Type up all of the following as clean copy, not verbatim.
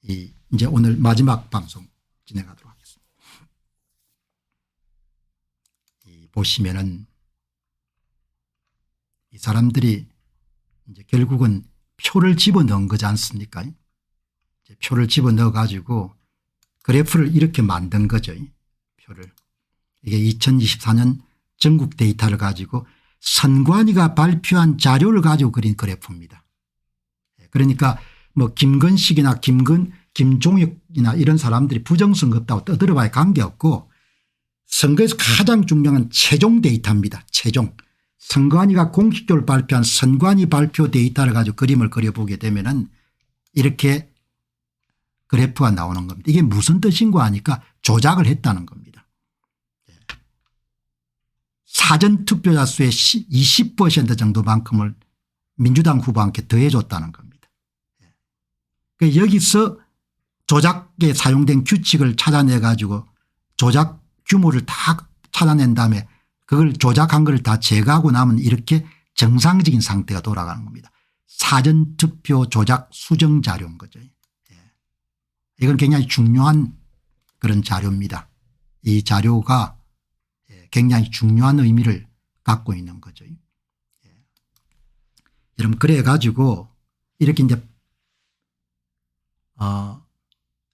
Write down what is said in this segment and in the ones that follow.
이제 오늘 마지막 방송 진행하도록 하겠습니다. 보시면은 이 사람들이 이제 결국은 표를 집어넣은 거지 않습니까? 이제 표를 집어넣어 가지고 그래프를 이렇게 만든 거죠. 표를. 이게 2024년 전국 데이터를 가지고 선관위가 발표한 자료를 가지고 그린 그래프입니다. 그러니까 뭐 김건식이나 김종혁이나 이런 사람들이 부정선거 없다고 떠들어봐야 관계없고 선거에서 가장 중요한 최종 데이터입니다. 최종. 선관위가 공식적으로 발표한 선관위 발표 데이터를 가지고 그림을 그려보게 되면은 이렇게 그래프가 나오는 겁니다. 이게 무슨 뜻인가 하니까 조작을 했다는 겁니다. 사전투표자 수의 20% 정도만큼을 민주당 후보한테 더해줬다는 겁니다. 여기서 조작에 사용된 규칙을 찾아내 가지고 조작 규모를 다 찾아낸 다음에 그걸 조작한 걸 다 제거하고 나면 이렇게 정상적인 상태가 돌아가는 겁니다. 사전투표 조작 수정 자료인 거죠. 이건 굉장히 중요한 그런 자료입니다. 이 자료가 굉장히 중요한 의미를 갖고 있는 거죠. 여러분 그래 가지고 이렇게 이제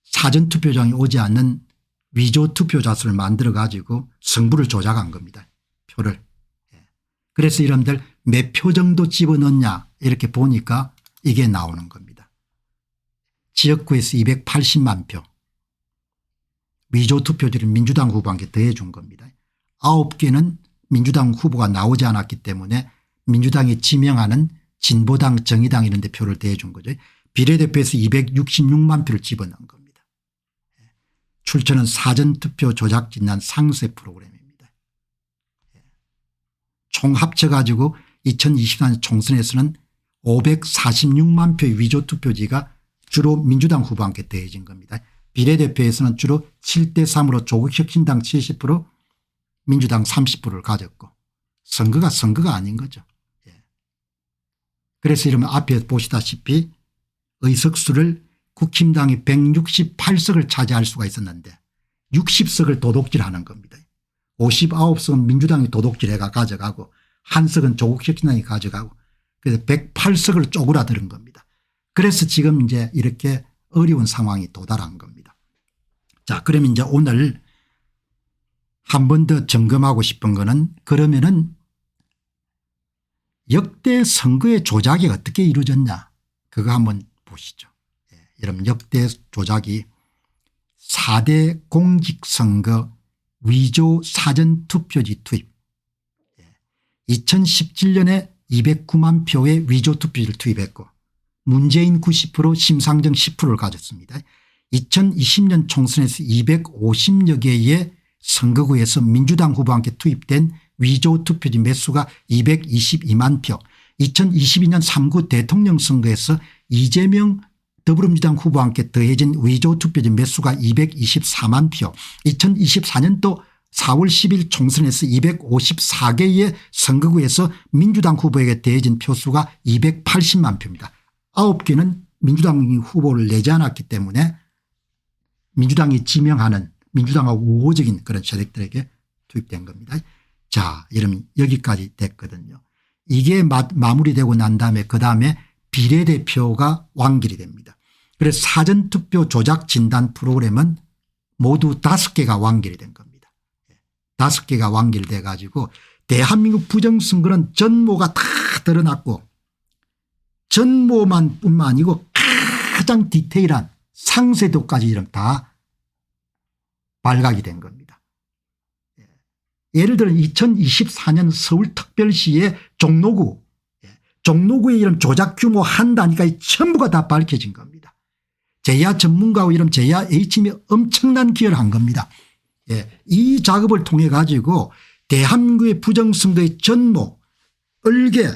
사전투표장에 오지 않는 위조투표자 수를 만들어 가지고 성부를 조작한 겁니다. 표를. 그래서 여러분들 몇 표 정도 집어넣냐 이렇게 보니까 이게 나오는 겁니다. 지역구에서 280만 표 위조투표지를 민주당 후보한테 더해 준 겁니다. 9개는 민주당 후보가 나오지 않았기 때문에 민주당이 지명하는 진보당 정의당 이런 데 표를 더해 준 거죠. 비례대표에서 266만 표를 집어넣은 겁니다. 출처는 사전투표 조작 진단 상세 프로그램입니다. 총 합쳐가지고 2024년 총선에서는 546만 표의 위조투표지가 주로 민주당 후보한테 더해진 겁니다. 비례대표에서는 주로 7대3으로 조국혁신당 70% 민주당 30%를 가졌고 선거가 아닌 거죠. 그래서 이러면 앞에 보시다시피 의석수를 국힘당이 168석을 차지할 수가 있었는데 60석을 도둑질하는 겁니다. 59석은 민주당이 도둑질해가 가져가고 한 석은 조국혁신당이 가져가고 그래서 108석을 쪼그라드는 겁니다. 그래서 지금 이제 이렇게 어려운 상황이 도달한 겁니다. 자, 그러면 이제 오늘 한 번 더 점검하고 싶은 거는 그러면은 역대 선거의 조작이 어떻게 이루어졌냐 그거 한번 보시죠. 여러분 역대 조작이 4대 공직선거 위조 사전투표지 투입 2017년에 209만 표의 위조투표지를 투입했고 문재인 90% 심상정 10%를 가졌습니다. 2020년 총선에서 250여 개의 선거구에서 민주당 후보한테 투입된 위조투표지 매수가 222만 표 2022년 3구 대통령 선거에서 이재명 더불어민주당 후보한테 더해진 위조투표지 매수가 224만 표 2024년도 4월 10일 총선에서 254개의 선거구에서 민주당 후보에게 더해진 표수가 280만 표입니다. 9개는 민주당 후보를 내지 않았기 때문에 민주당이 지명하는 민주당하고 우호적인 그런 세력들에게 투입된 겁니다. 자, 여러분 여기까지 됐거든요. 이게 마무리되고 난 다음에 그다음에 비례대표가 완결이 됩니다. 그래서 사전투표 조작 진단 프로그램은 모두 5개가 완결이 된 겁니다. 5개가 완결돼 가지고 대한민국 부정선거는 전모가 다 드러났고 전모만 뿐만 아니고 가장 디테일한 상세도까지 이런 다 발각이 된 겁니다. 예를 들어 2024년 서울특별시의 종로구의 이런 조작 규모 한 단위까지 전부가 다 밝혀진 겁니다. 제야 전문가와 이런 제야 H팀이 엄청난 기여를 한 겁니다. 이 작업을 통해 가지고 대한민국의 부정선거의 전모 얼개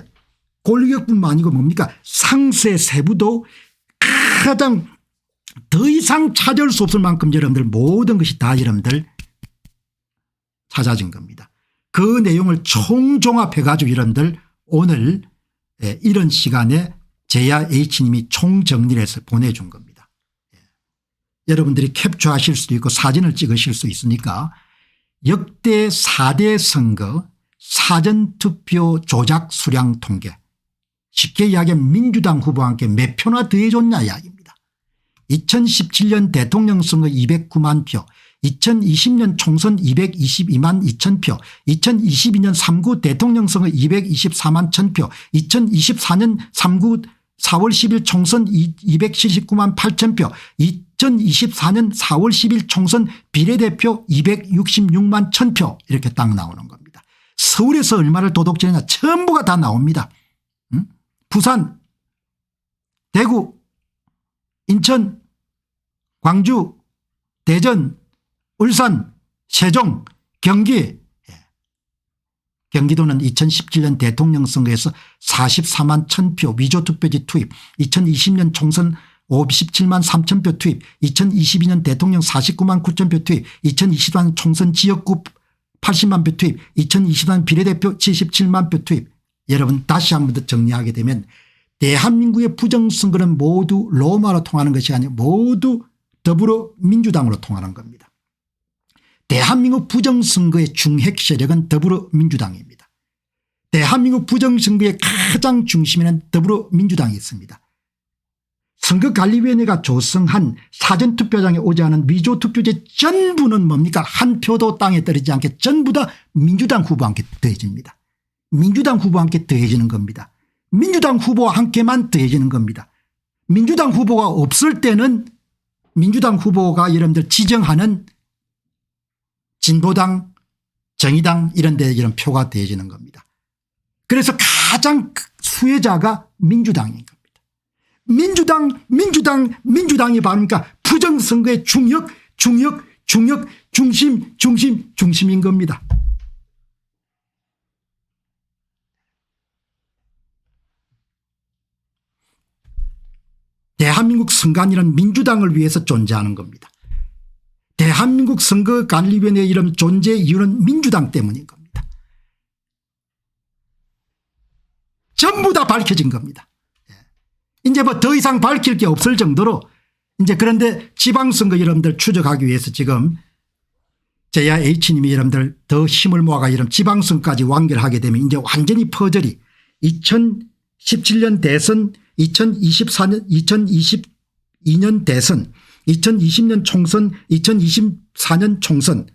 권력뿐만 아니고 뭡니까 상세 세부도 가장 더 이상 찾을 수 없을 만큼 여러분들 모든 것이 다 여러분들 찾아진 겁니다. 그 내용을 총종합해 가지고 여러분들 오늘 이런 시간에 제야 H님이 총정리를 해서 보내준 겁니다. 여러분들이 캡처하실 수도 있고 사진을 찍으실 수 있으니까 역대 4대 선거 사전투표 조작 수량 통계, 쉽게 이야기하면 민주당 후보와 함께 몇 표나 더해줬냐 이야기입니다. 2017년 대통령 선거 209만 표, 2020년 총선 222만 2천 표, 2022년 3구 대통령 선거 224만 1,000표, 2024년 3구 4월 10일 총선 279만 8천 표, 2024년 4월 10일 총선 비례대표 266만 1,000표 이렇게 딱 나오는 겁니다. 서울에서 얼마를 도둑질했냐 전부가 다 나옵니다. 부산, 대구, 인천, 광주, 대전, 울산, 세종, 경기. 경기도는 2017년 대통령 선거에서 44만 1,000표 위조투표지 투입, 2020년 총선 57만 3천 표 투입, 2022년 대통령 49만 9천 표 투입, 2024년 총선 지역구 80만 표 투입, 2024년 비례대표 77만 표 투입. 여러분 다시 한 번 더 정리하게 되면 대한민국의 부정선거는 모두 로마로 통하는 것이 아니고 모두 더불어민주당으로 통하는 겁니다. 대한민국 부정선거의 중핵 세력은 더불어민주당입니다. 대한민국 부정선거의 가장 중심에는 더불어민주당이 있습니다. 선거관리위원회가 조성한 사전투표장에 오지 않은 위조투표제 전부는 뭡니까? 한 표도 땅에 떨어지지 않게 전부 다 민주당 후보와 함께 더해집니다. 민주당 후보와 함께 더해지는 겁니다. 민주당 후보와 함께만 더해지는 겁니다. 민주당 후보가 없을 때는 민주당 후보가 여러분들 지정하는 진보당, 정의당 이런 데 이런 표가 더해지는 겁니다. 그래서 가장 수혜자가 민주당인 겁니다. 민주당이 바르니까 부정선거의 중심인 겁니다. 대한민국 선관위는 민주당을 위해서 존재하는 겁니다. 대한민국 선거관리위원회 이런 존재 이유는 민주당 때문인 겁니다. 전부 다 밝혀진 겁니다. 이제 뭐 더 이상 밝힐 게 없을 정도로 이제 그런데 지방선거 여러분들 추적하기 위해서 지금 제야 H님이 여러분들 더 힘을 모아가 이런 지방선거까지 완결하게 되면 이제 완전히 퍼즐이 2017년 대선 2024년 2022년 대선 2020년 총선 2024년 총선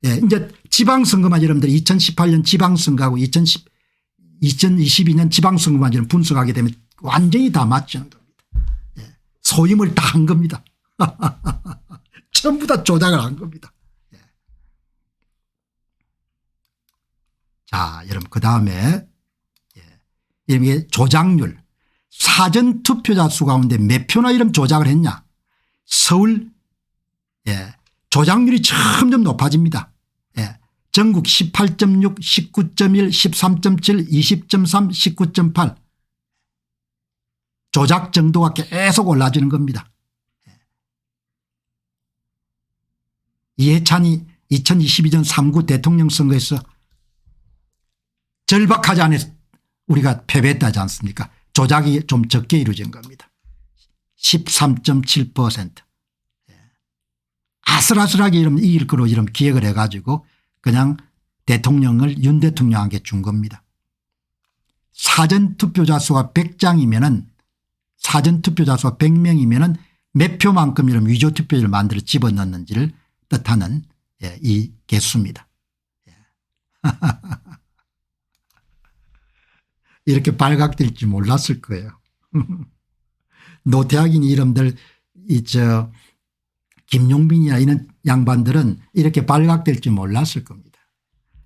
이제 지방선거만 여러분들 2018년 지방선거하고 2022년 지방선거만 여러분 분석하게 되면 완전히 다 맞추는 겁니다. 소임을 다 한 겁니다. 전부 다 조작을 한 겁니다. 자 여러분 그다음에 이게 조작률 사전투표자 수 가운데 몇 표나 이런 조작을 했냐. 서울 조작률이 점점 높아집니다. 전국 18.6 19.1 13.7 20.3 19.8 조작 정도가 계속 올라지는 겁니다. 이해찬이 2022년 3구 대통령 선거에서 절박하지 않아 우리가 패배했다지 않습니까? 조작이 좀 적게 이루어진 겁니다. 13.7% 아슬아슬하게 이러면 이길 거로 이런 기획을 해가지고 그냥 대통령을 윤 대통령에게 준 겁니다. 사전투표자 수가 100장이면은 사전투표자 수가 100명이면은 몇 표만큼 이런 위조투표를 만들어 집어넣는지를 뜻하는 이 개수입니다. 이렇게 발각될지 몰랐을 거예요. 노태악인 이름들 김용민이나 이런 양반들은 이렇게 발각될지 몰랐을 겁니다.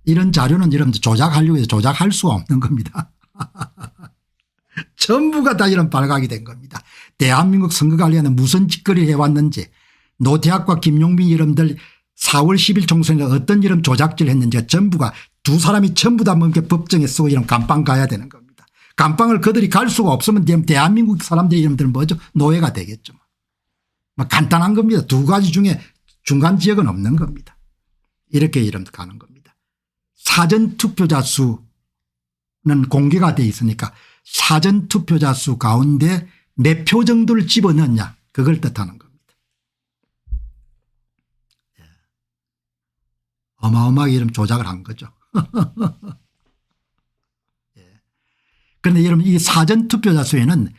이런 자료는 여러분들 조작하려고 해서 조작할 수가 없는 겁니다. 전부가 다 이런 발각이 된 겁니다. 대한민국 선거관리위원회는 무슨 짓거리를 해왔는지 노태악과 김용민 이름들 4월 10일 총선에 어떤 이런 조작질을 했는지 전부가 두 사람이 전부 다 뭔가 법정에 쓰고 이런 감방 가야 되는 겁니다. 감방을 그들이 갈 수가 없으면 대한민국 사람들이 이름들 뭐죠? 노예가 되겠죠. 뭐 간단한 겁니다. 두 가지 중에 중간 지역은 없는 겁니다. 이렇게 이름 가는 겁니다. 사전투표자 수는 공개가 돼 있으니까 사전투표자 수 가운데 몇 표 정도를 집어넣냐 그걸 뜻하는 겁니다. 어마어마하게 이런 조작을 한 거죠. 예. 그런데 여러분 이 사전투표자 수에는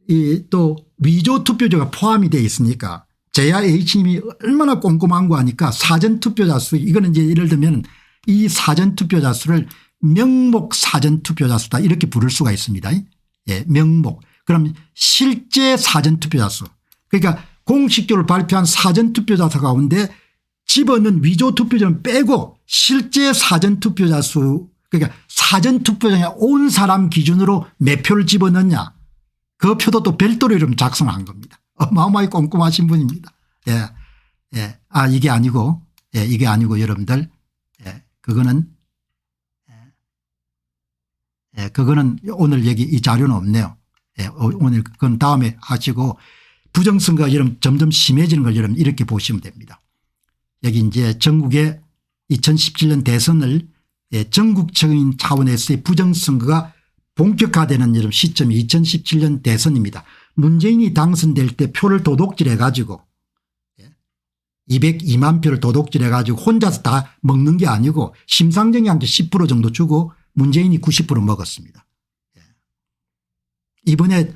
이 또 위조투표자가 포함이 되어 있으니까 제야 H님이 얼마나 꼼꼼한 거 하니까 사전투표자 수 이거는 이제 예를 들면 이 사전투표자 수를 명목 사전투표자 수다 이렇게 부를 수가 있습니다. 예, 명목. 그럼 실제 사전투표자 수 그러니까 공식적으로 발표한 사전투표자 수 가운데 집어넣은 위조투표자는 빼고 실제 사전투표자 수 그러니까 사전투표장에 온 사람 기준으로 몇 표를 집어넣냐 그 표도 또 별도로 이름 작성한 겁니다. 어마어마하게 꼼꼼하신 분입니다. 예. 예. 아 이게 아니고 예. 이게 아니고 여러분들 예. 그거는 예. 그거는 오늘 여기 이 자료는 없네요. 예. 오늘 그건 다음에 하시고 부정선거가 여러분 점점 심해지는 걸 여러분 이렇게 보시면 됩니다. 여기 이제 전국의 2017년 대선을 예. 전국적인 차원에서의 부정선거가 본격화되는 여러분 시점이 2017년 대선입니다. 문재인이 당선될 때 표를 도둑질해 가지고 202만 표를 도둑질해 가지고 혼자서 다 먹는 게 아니고 심상정이한테 10% 정도 주고 문재인이 90% 먹었습니다. 이번에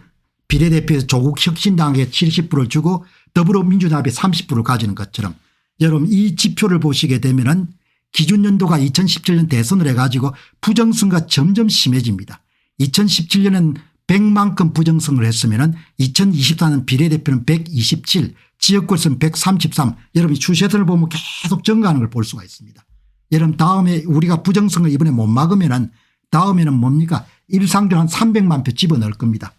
비례대표에서 조국 혁신당에게 70%를 주고 더불어민주당에 30%를 가지는 것처럼 여러분 이 지표를 보시게 되면은 기준연도가 2017년 대선을 해가지고 부정선거가 점점 심해집니다. 2017년은 100만큼 부정선거를 했으면 2024년 비례대표는 127 지역구에서는 133 여러분 추세선을 보면 계속 증가하는 걸 볼 수가 있습니다. 여러분 다음에 우리가 부정선거 이번에 못 막으면 다음에는 뭡니까 일상적으로 한 300만 표 집어넣을 겁니다.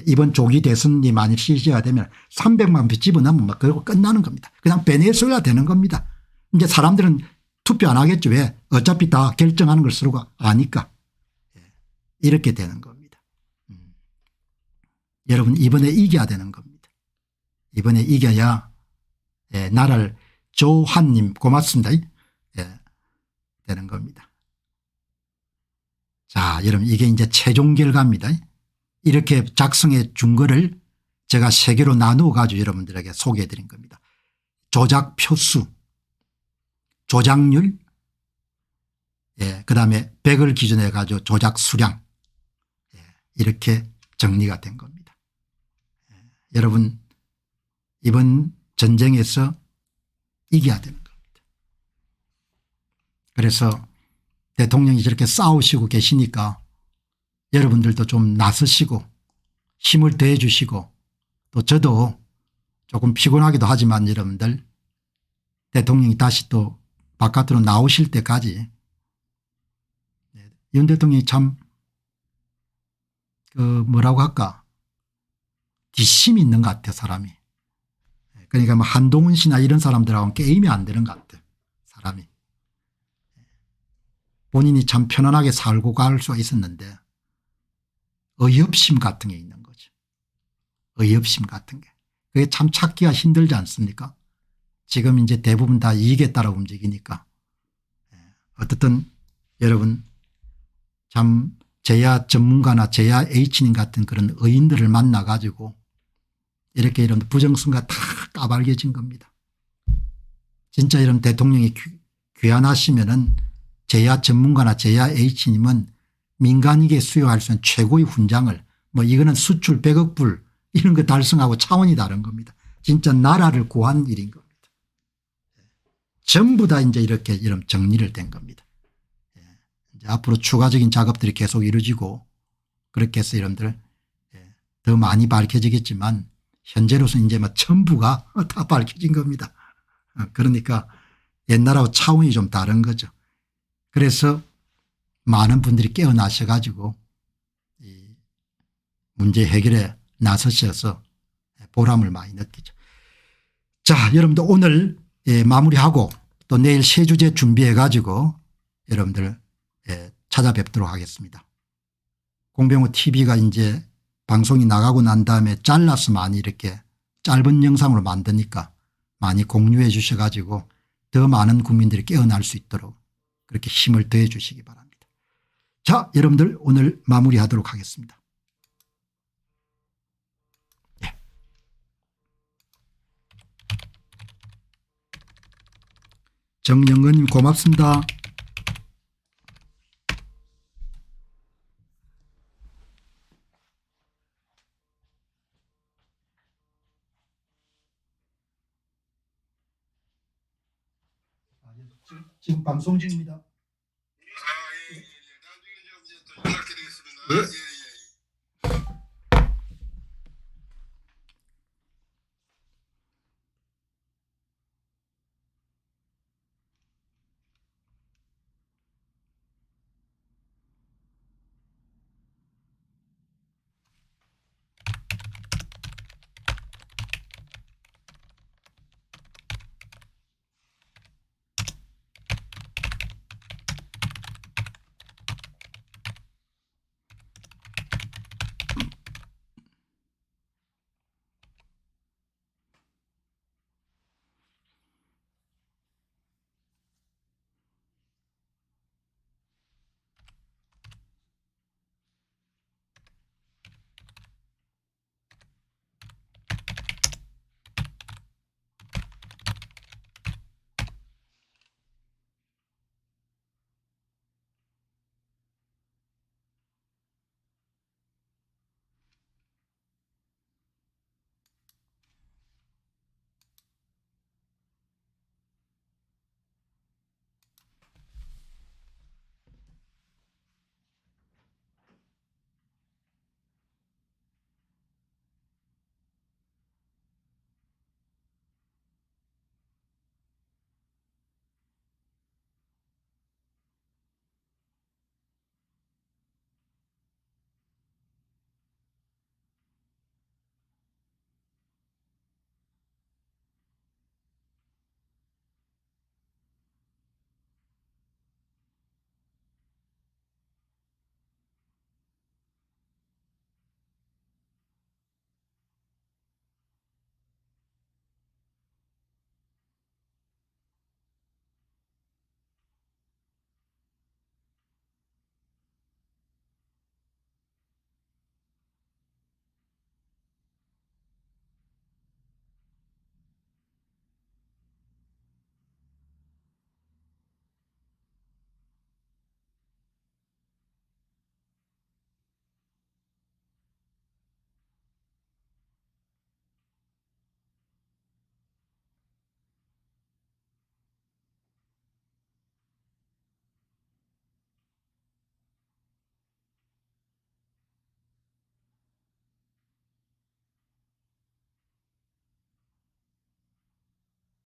이번 조기 대선이 만일 실시가 되면 300만 표 집어넣으면 막 그러고 끝나는 겁니다. 그냥 베네수엘라 되는 겁니다. 이제 사람들은 투표 안 하겠죠. 왜 어차피 다 결정하는 걸 서로가 아니까 이렇게 되는 겁니다. 여러분 이번에 이겨야 되는 겁니다. 이번에 이겨야 예, 나라를 조한님 고맙습니다. 예, 되는 겁니다. 자 여러분 이게 이제 최종 결과입니다. 이렇게 작성해 준 거를 제가 세 개로 나누어 가지고 여러분들에게 소개해 드린 겁니다. 조작 표수 조작률 예, 그다음에 100을 기준으로 해가지고 조작 수량 예, 이렇게 정리가 된 겁니다. 예, 여러분 이번 전쟁에서 이겨야 되는 겁니다. 그래서 대통령이 저렇게 싸우시고 계시니까 여러분들도 좀 나서시고 힘을 더해 주시고 또 저도 조금 피곤하기도 하지만 여러분들 대통령이 다시 또 바깥으로 나오실 때까지 윤 대통령이 참 그 뭐라고 할까 뒷심이 있는 것 같아요 사람이. 그러니까 뭐 한동훈 씨나 이런 사람들하고는 게임이 안 되는 것 같아요 사람이. 본인이 참 편안하게 살고 갈 수가 있었는데 의협심 같은 게 있는 거죠. 의협심 같은 게. 그게 참 찾기가 힘들지 않습니까? 지금 이제 대부분 다 이익에 따라 움직이니까. 어떻든 여러분 참 제야 전문가나 제야 H님 같은 그런 의인들을 만나 가지고 이렇게 이런 부정선거가 다 까발겨진 겁니다. 진짜 이런 대통령이 귀환하시면은 제야 전문가나 제야 H님은 민간에게 수여할 수 있는 최고의 훈장을 뭐 이거는 수출 100억 불 이런 거 달성하고 차원이 다른 겁니다. 진짜 나라를 구한 일인 겁니다. 전부 다 이제 이렇게 이런 정리를 된 겁니다. 이제 앞으로 추가적인 작업들이 계속 이루어지고 그렇게 해서 여러분들 더 많이 밝혀지겠지만 현재로서 이제 막 전부가 다 밝혀진 겁니다. 그러니까 옛날하고 차원이 좀 다른 거죠. 그래서 많은 분들이 깨어나셔 가지고 이 문제 해결에 나서셔서 보람을 많이 느끼죠. 자 여러분들 오늘 마무리하고 또 내일 세 주제 준비해 가지고 여러분들 찾아뵙도록 하겠습니다. 공병호 TV가 이제 방송이 나가고 난 다음에 잘라서 많이 이렇게 짧은 영상으로 만드니까 많이 공유해 주셔 가지고 더 많은 국민들이 깨어날 수 있도록 그렇게 힘을 더해 주시기 바랍니다. 자 여러분들 오늘 마무리하도록 하겠습니다. 정영근님 고맙습니다. 지금 방송 중입니다. 아, 예, 예, 예. 나중에 좀 이제 또 연락드리겠습니다. 예. 예.